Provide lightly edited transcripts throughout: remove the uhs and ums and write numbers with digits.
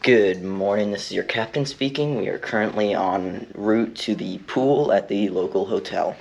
Good morning, this is your captain speaking. We are currently en route to the pool at the local hotel.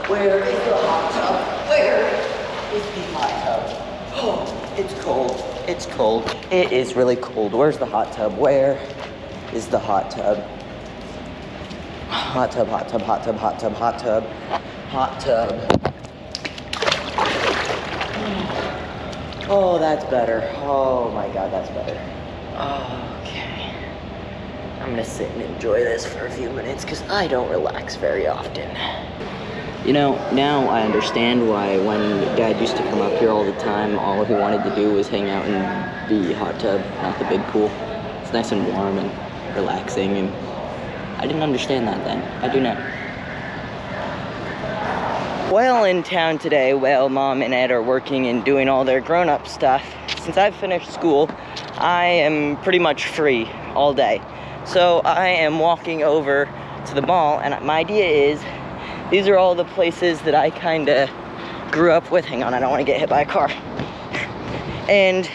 Where is the hot tub? Where is the hot tub? Oh, it's cold. It's cold. It is really cold. Where's the hot tub? Where is the hot tub? Hot tub, hot tub, hot tub, hot tub, hot tub, hot tub. Oh, that's better. Oh my God, that's better. Okay. I'm gonna sit and enjoy this for a few minutes because I don't relax very often. You know, now I understand why when Dad used to come up here all the time, all he wanted to do was hang out in the hot tub, not the big pool. It's nice and warm and relaxing, and I didn't understand that then. I do now. While in town today, while Mom and Ed are working and doing all their grown-up stuff, since I've finished school, I am pretty much free all day. So I am walking over to the mall, and my idea is, these are all the places that I kind of grew up with. Hang on, I don't want to get hit by a car. And,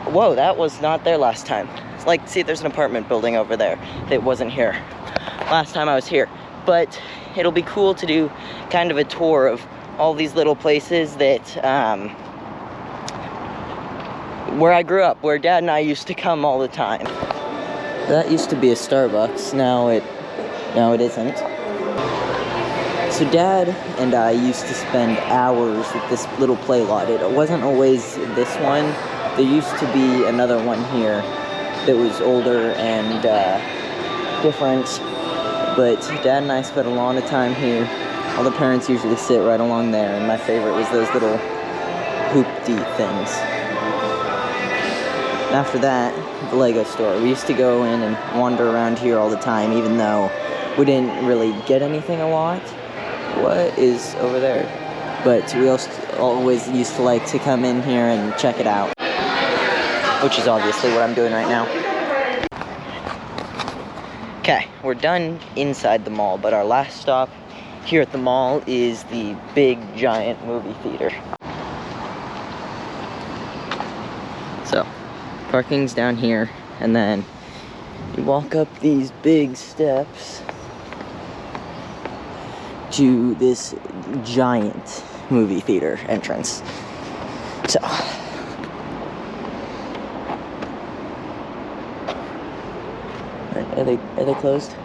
whoa, that was not there last time. It's like, see, there's an apartment building over there that wasn't here last time I was here. But it'll be cool to do kind of a tour of all these little places that, where I grew up, where Dad and I used to come all the time. That used to be a Starbucks, now it isn't. So Dad and I used to spend hours at this little play lot. It wasn't always this one. There used to be another one here that was older and different. But Dad and I spent a lot of time here. All the parents usually sit right along there, and my favorite was those little hoopty things. After that, the Lego store. We used to go in and wander around here all the time, even though we didn't really get anything a lot. What is over there? But we also always used to like to come in here and check it out, which is obviously what I'm doing right now. Okay, we're done inside the mall, but our last stop here at the mall is the big giant movie theater. So, parking's down here, and then you walk up these big steps to this giant movie theater entrance. So, are they closed?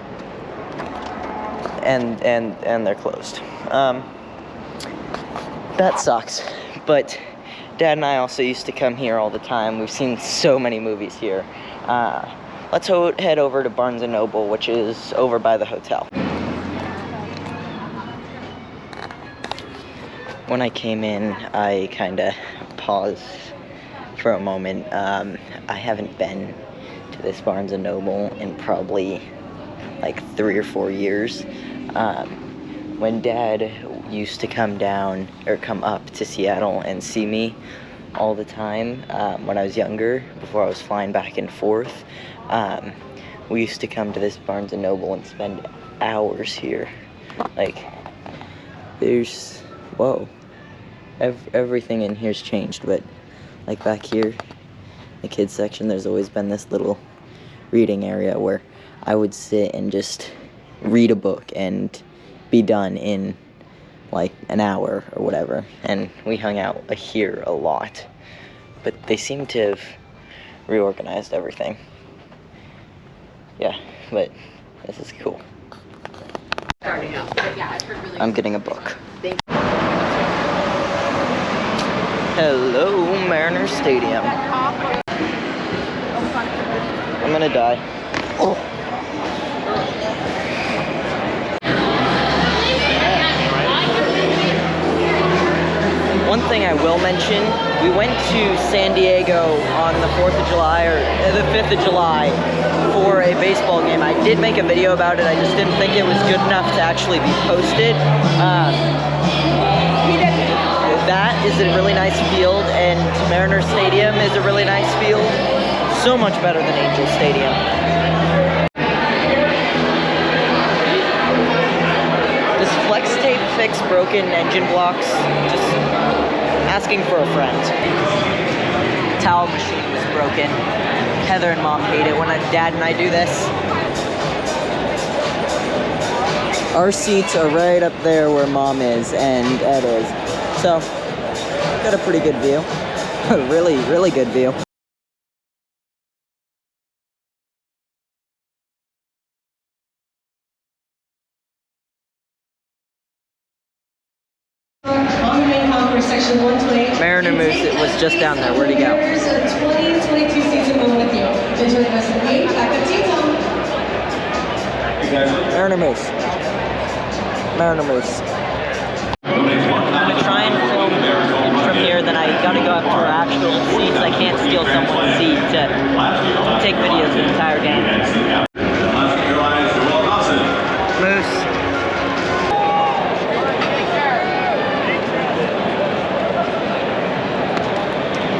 And they're closed. That sucks. But Dad and I also used to come here all the time. We've seen so many movies here. Let's head over to Barnes & Noble, which is over by the hotel. When I came in, I kind of paused for a moment. I haven't been to this Barnes & Noble in probably like 3 or 4 years. When Dad used to come up to Seattle and see me all the time when I was younger, before I was flying back and forth, we used to come to this Barnes & Noble and spend hours here. Like, there's, whoa. Everything in here's changed, but like back here, the kids section, there's always been this little reading area where I would sit and just read a book and be done in like an hour or whatever. And we hung out here a lot, but they seem to have reorganized everything. Yeah, but this is cool. I'm getting a book. Hello, Mariner Stadium. I'm gonna die. Oh. One thing I will mention, we went to San Diego on the 4th of July, or the 5th of July, for a baseball game. I did make a video about it, I just didn't think it was good enough to actually be posted. That is a really nice field, and Mariner Stadium is a really nice field. So much better than Angel Stadium. Does flex tape fix broken engine blocks? Just asking for a friend. Towel machine was broken. Heather and Mom hate it when Dad and I do this. Our seats are right up there where Mom is and Ed is. So, got a pretty good view. Really, really good view. Mariner Moose, it was just down there. Where'd he go? 2022 season home with you. Enjoy the rest of the game. Back up to you, Tom. Mariner Moose. Mariner Moose. I'm gonna try and film from here, then I gotta go up to our actual seats. I can't steal someone's seat to take videos of the entire game. Moose.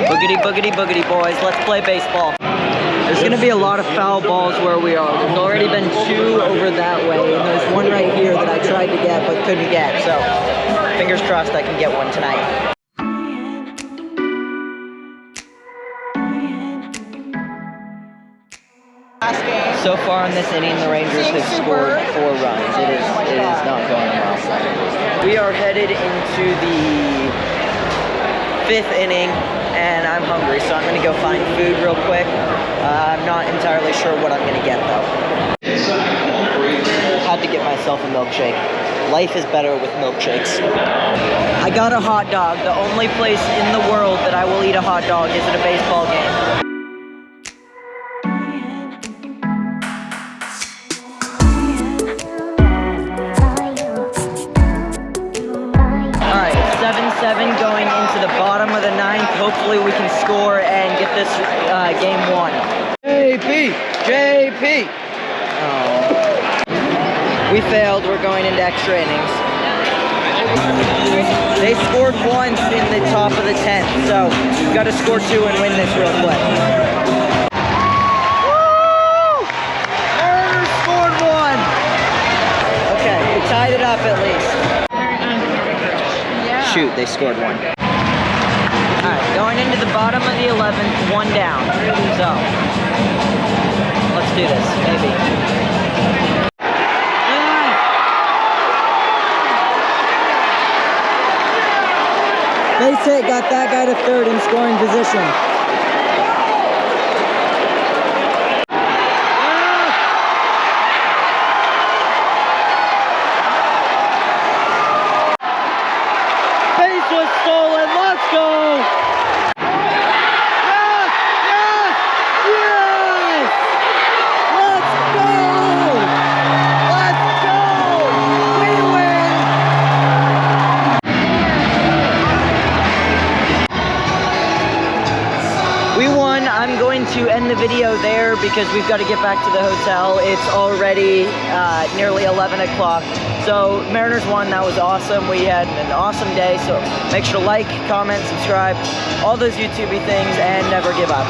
Boogity, boogity, boogity, boys. Let's play baseball. There's going to be a lot of foul balls where we are. There's already been 2 over that way, and there's one right here that I tried to get but couldn't get. So, fingers crossed I can get one tonight. So far in this inning, the Rangers have scored 4 runs. It is not going well. We are headed into the 5th inning, and I'm hungry, so I'm gonna go find food real quick. I'm not entirely sure what I'm gonna get though. Had to get myself a milkshake. Life is better with milkshakes. I got a hot dog. The only place in the world that I will eat a hot dog is at a baseball game. Alright, 7-7 going into the bottom of the 9th. Hopefully we can score and get this game won. JP! Oh. We failed. We're going into extra innings. They scored once in the top of the 10th, so we've got to score 2 and win this real quick. Woo! Mariners scored 1! Okay, we tied it up at least. Shoot, they scored 1. Alright, going into the bottom of the 11th, 1 down. So, let's do this, maybe. Base hit, got that guy to 3rd in scoring position. Base was stolen, let's go! I'm going to end the video there because we've got to get back to the hotel. It's already nearly 11 o'clock. So Mariners won. That was awesome. We had an awesome day. So make sure to like, comment, subscribe, all those YouTubey things, and never give up.